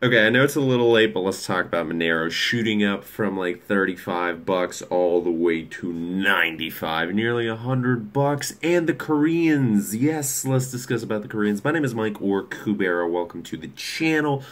Okay, I know it's a little late, but let's talk about Monero shooting up from like 35 bucks all the way to 95, nearly 100 bucks. And the Koreans. Yes, let's discuss about the Koreans. My name is Mike or Kubera. Welcome to the channel.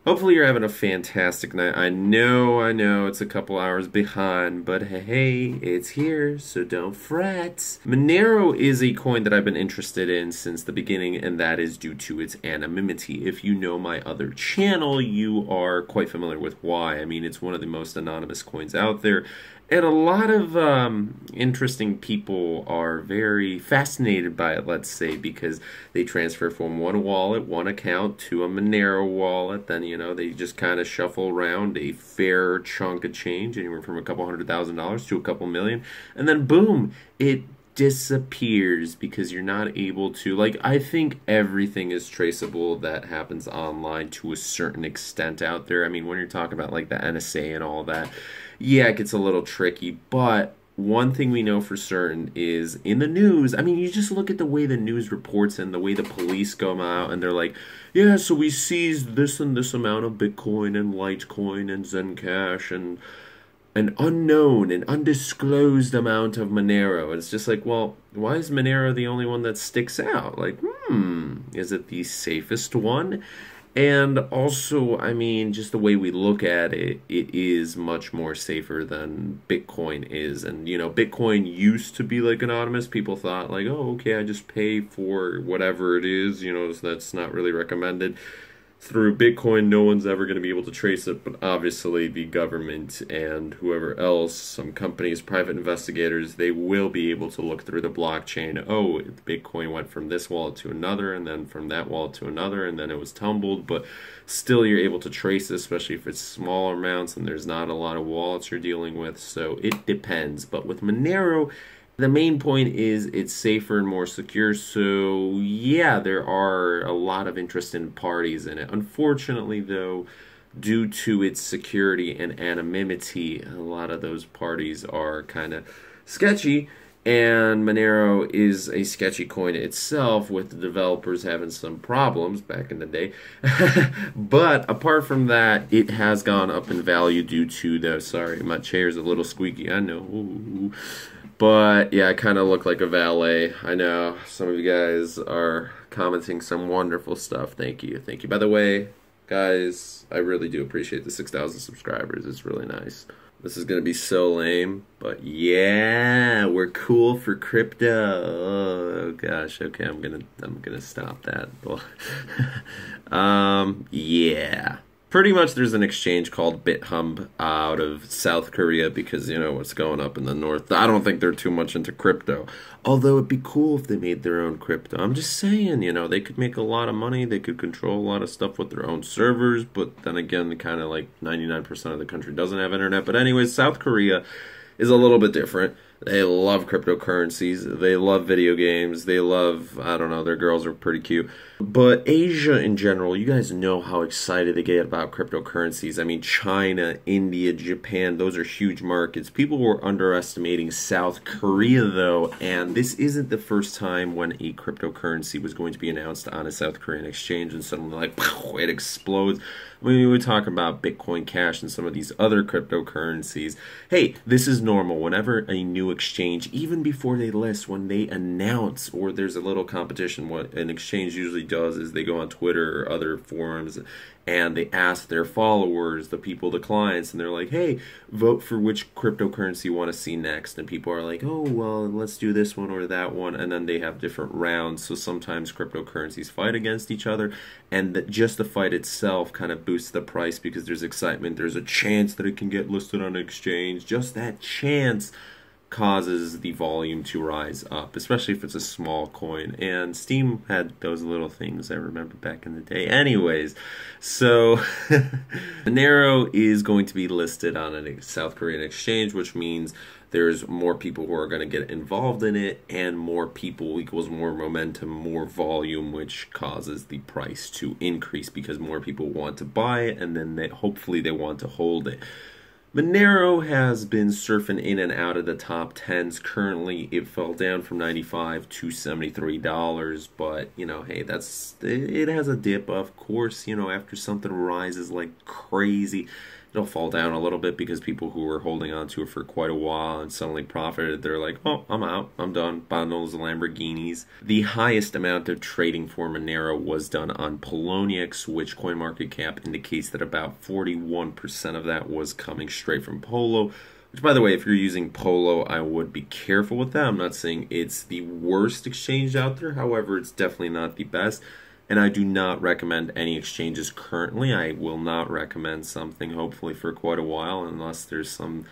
Hopefully you're having a fantastic night. I know, it's a couple hours behind, but hey, it's here, so don't fret. Monero is a coin that I've been interested in since the beginning, and that is due to its anonymity. If you know my other channel, you are quite familiar with why. I mean, it's one of the most anonymous coins out there, and a lot of interesting people are very fascinated by it, let's say, because they transfer from one wallet, one account, to a Monero wallet. Then, they just kind of shuffle around a fair chunk of change, anywhere from a couple $100,000 to a couple million. And then, boom, it disappears because you're not able to, like, I think everything is traceable that happens online to a certain extent out there. I mean, when you're talking about like the NSA and all that, yeah, it gets a little tricky, but one thing we know for certain is in the news, I mean, you just look at the way the news reports and the way the police go out and they're like, yeah, so we seized this and this amount of Bitcoin and Litecoin and Zencash and an unknown and undisclosed amount of Monero. It's just like, well, why is Monero the only one that sticks out? Like, is it the safest one? And also, I mean, just the way we look at it, it is much more safer than Bitcoin is. And, Bitcoin used to be like anonymous. People thought like, oh, okay, I just pay for whatever it is, so that's not really recommended. Through Bitcoin, no one's ever going to be able to trace it, but obviously the government and whoever else, some companies, private investigators, they will be able to look through the blockchain. Oh, Bitcoin went from this wallet to another, and then from that wallet to another, and then it was tumbled, but still you're able to trace it, especially if it's smaller amounts and there's not a lot of wallets you're dealing with, so it depends. But with Monero, the main point is it's safer and more secure, so yeah, there are a lot of interested parties in it. Unfortunately, though, due to its security and anonymity, a lot of those parties are kind of sketchy, and Monero is a sketchy coin itself, with the developers having some problems back in the day. But apart from that, it has gone up in value due to the, sorry, my chair's a little squeaky, I know. Ooh. But yeah, I kind of look like a valet. I know some of you guys are commenting some wonderful stuff. Thank you. Thank you. By the way, guys, I really do appreciate the 6,000 subscribers. It's really nice. This is going to be so lame, but yeah, we're cool for crypto. Oh gosh, okay, I'm going to stop that. Yeah. Pretty much there's an exchange called BitHub out of South Korea because, what's going up in the north. I don't think they're too much into crypto. Although it'd be cool if they made their own crypto. I'm just saying, they could make a lot of money. They could control a lot of stuff with their own servers. But then again, kind of like 99% of the country doesn't have internet. But anyways, South Korea is a little bit different. They love cryptocurrencies. They love video games. They love, I don't know, their girls are pretty cute. But Asia in general, you guys know how excited they get about cryptocurrencies. I mean, China, India, Japan, those are huge markets. People were underestimating South Korea, though, and this isn't the first time when a cryptocurrency was going to be announced on a South Korean exchange and suddenly, like, it explodes. When we would talk about Bitcoin Cash and some of these other cryptocurrencies, hey, this is normal. Whenever a new exchange, even before they list, when they announce or there's a little competition, what an exchange usually does is they go on Twitter or other forums and they ask their followers, the people, the clients, and they're like, hey, vote for which cryptocurrency you want to see next. And people are like, oh, well, let's do this one or that one. And then they have different rounds. So sometimes cryptocurrencies fight against each other. And just the fight itself kind of boosts the price because there's excitement. There's a chance that it can get listed on an exchange. Just that chance causes the volume to rise up, especially if it's a small coin. And Steam had those little things I remember back in the day. Anyways, so Monero is going to be listed on a South Korean exchange, which means there's more people who are going to get involved in it, and more people equals more momentum, more volume, which causes the price to increase because more people want to buy it, and then hopefully they want to hold it. Monero has been surfing in and out of the top 10s. Currently, it fell down from 95 to $73, but hey, it has a dip, of course. After something rises like crazy, it'll fall down a little bit because people who were holding on to it for quite a while and suddenly profited, they're like, oh, I'm out, I'm done, buying those Lamborghinis. The highest amount of trading for Monero was done on Poloniex, which CoinMarketCap indicates that about 41% of that was coming straight from Polo. Which, by the way, if you're using Polo, I would be careful with that. I'm not saying it's the worst exchange out there. However, it's definitely not the best. And I do not recommend any exchanges currently. I will not recommend something, hopefully, for quite a while, unless there's some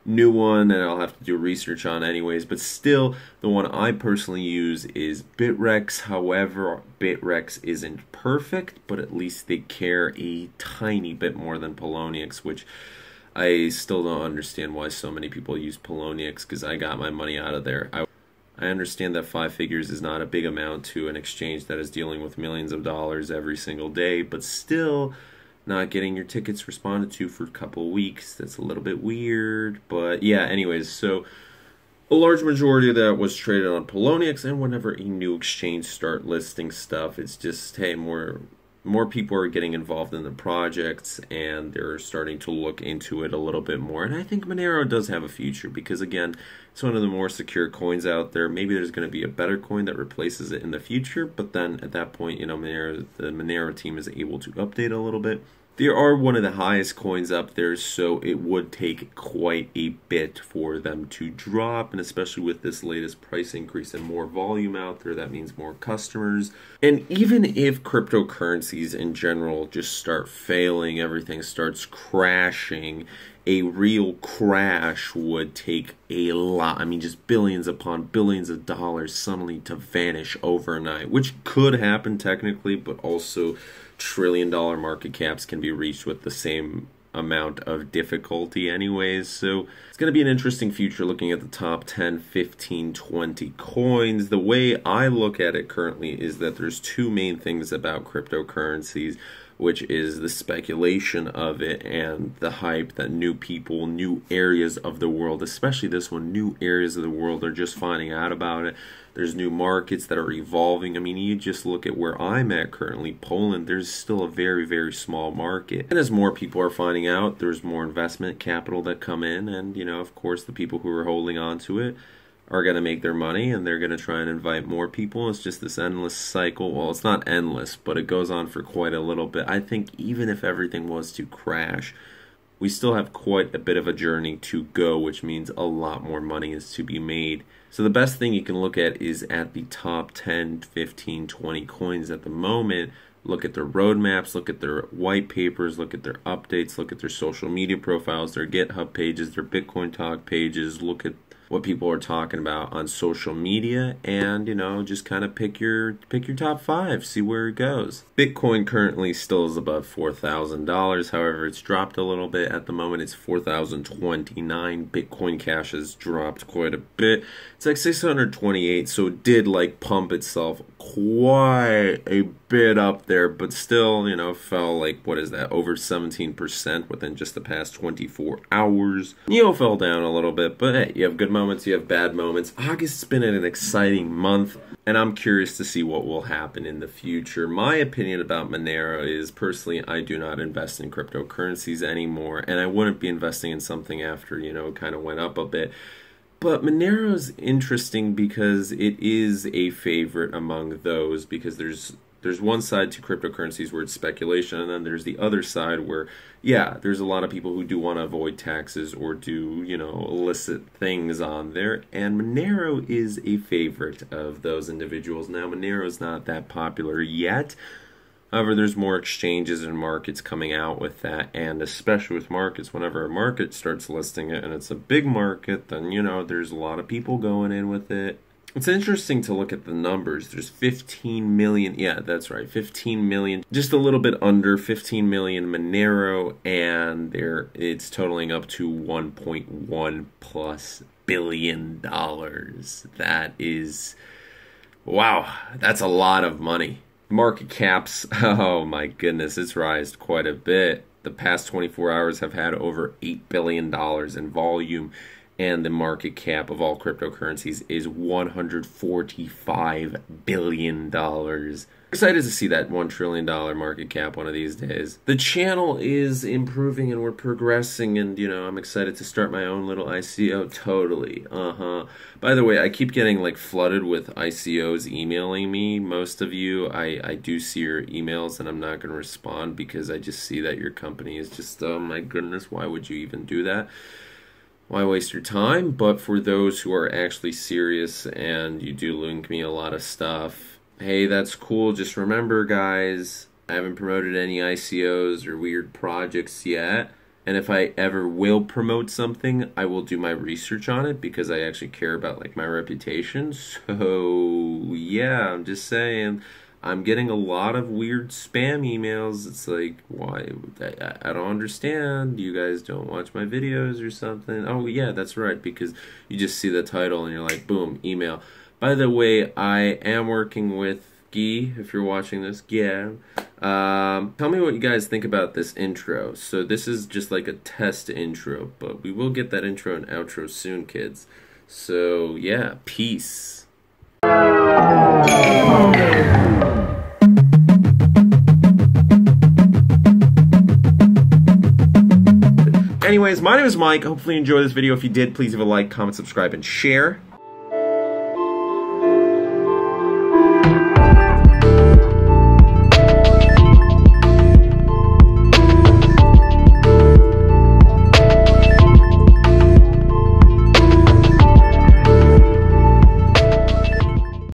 new one that I'll have to do research on anyways. But still, the one I personally use is Bitrex. However, Bitrex isn't perfect, but at least they care a tiny bit more than Poloniex, which I still don't understand why so many people use Poloniex, because I got my money out of there. I understand that 5 figures is not a big amount to an exchange that is dealing with millions of dollars every single day, but still not getting your tickets responded to for a couple of weeks. That's a little bit weird, but yeah, anyways, so a large majority of that was traded on Poloniex, and whenever a new exchange start listing stuff, it's just, hey, more people are getting involved in the projects, and they're starting to look into it a little bit more. And I think Monero does have a future because, again, it's one of the more secure coins out there. Maybe there's going to be a better coin that replaces it in the future, but then at that point, the Monero team is able to update a little bit. They are one of the highest coins up there, so it would take quite a bit for them to drop, and especially with this latest price increase and more volume out there, that means more customers. And even if cryptocurrencies in general just start failing, everything starts crashing, a real crash would take a lot, just billions upon billions of dollars suddenly to vanish overnight, which could happen technically, but also trillion-dollar market caps can be reached with the same amount of difficulty anyways. So it's going to be an interesting future looking at the top 10, 15, 20 coins. The way I look at it currently is that there's two main things about cryptocurrencies, which is the speculation of it and the hype that new people, new areas of the world, especially this one, new areas of the world are just finding out about it. There's new markets that are evolving. You just look at where I'm at currently, Poland, there's still a very, very small market. And as more people are finding out, there's more investment capital that come in, and, of course, the people who are holding on to it are going to make their money, and they're going to try and invite more people. It's just this endless cycle. Well, it's not endless, but it goes on for quite a little bit. I think even if everything was to crash, we still have quite a bit of a journey to go, which means a lot more money is to be made. So the best thing you can look at is at the top 10, 15, 20 coins at the moment. Look at their roadmaps, look at their white papers, look at their updates, look at their social media profiles, their GitHub pages, their Bitcoin Talk pages, look at what people are talking about on social media, and just kind of pick your top 5, see where it goes. Bitcoin currently still is above $4,000. However, it's dropped a little bit. At the moment, it's $4,029. Bitcoin Cash has dropped quite a bit. It's like 628, so it did pump itself quite a bit up there, but still, fell what is that, over 17% within just the past 24 hours. Fell down a little bit, but hey, you have good moments, you have bad moments. August's been an exciting month, and I'm curious to see what will happen in the future. My opinion about Monero is, personally, I do not invest in cryptocurrencies anymore, and I wouldn't be investing in something after, it kind of went up a bit. But Monero's interesting because it is a favorite among those, because there's one side to cryptocurrencies where it's speculation, and then there's the other side where, yeah, there's a lot of people who do want to avoid taxes or do, illicit things on there, and Monero is a favorite of those individuals. Now, Monero is not that popular yet. However, there's more exchanges and markets coming out with that, and especially with markets, whenever a market starts listing it and it's a big market, then, there's a lot of people going in with it. It's interesting to look at the numbers. There's 15 million, yeah, that's right, 15 million, just a little bit under 15 million Monero, and it's totaling up to 1.1 plus billion dollars. That is, wow, that's a lot of money. Market caps, oh my goodness, it's rised quite a bit. the past 24 hours have had over $8 billion in volume, and the market cap of all cryptocurrencies is $145 billion. Excited to see that $1 trillion market cap one of these days. The channel is improving and we're progressing, and I'm excited to start my own little ICO. Totally. By the way, I keep getting like flooded with ICOs emailing me. Most of you, I do see your emails and I'm not going to respond because I just see that your company is just, oh my goodness, why would you even do that? Why waste your time? But for those who are actually serious and you do link me a lot of stuff, hey, that's cool. Just remember, guys, I haven't promoted any ICOs or weird projects yet. And if I ever will promote something, I will do my research on it because I actually care about like my reputation. So yeah, I'm just saying, I'm getting a lot of weird spam emails. It's like, why? I don't understand. You guys don't watch my videos or something. Oh yeah, that's right, because you just see the title and you're like, boom, email. By the way, I am working with Guy, if you're watching this. Yeah. Tell me what you guys think about this intro. So this is just like a test intro, but we will get that intro and outro soon, kids. So yeah, peace. Anyways, my name is Mike. Hopefully you enjoyed this video. If you did, please leave a like, comment, subscribe, and share.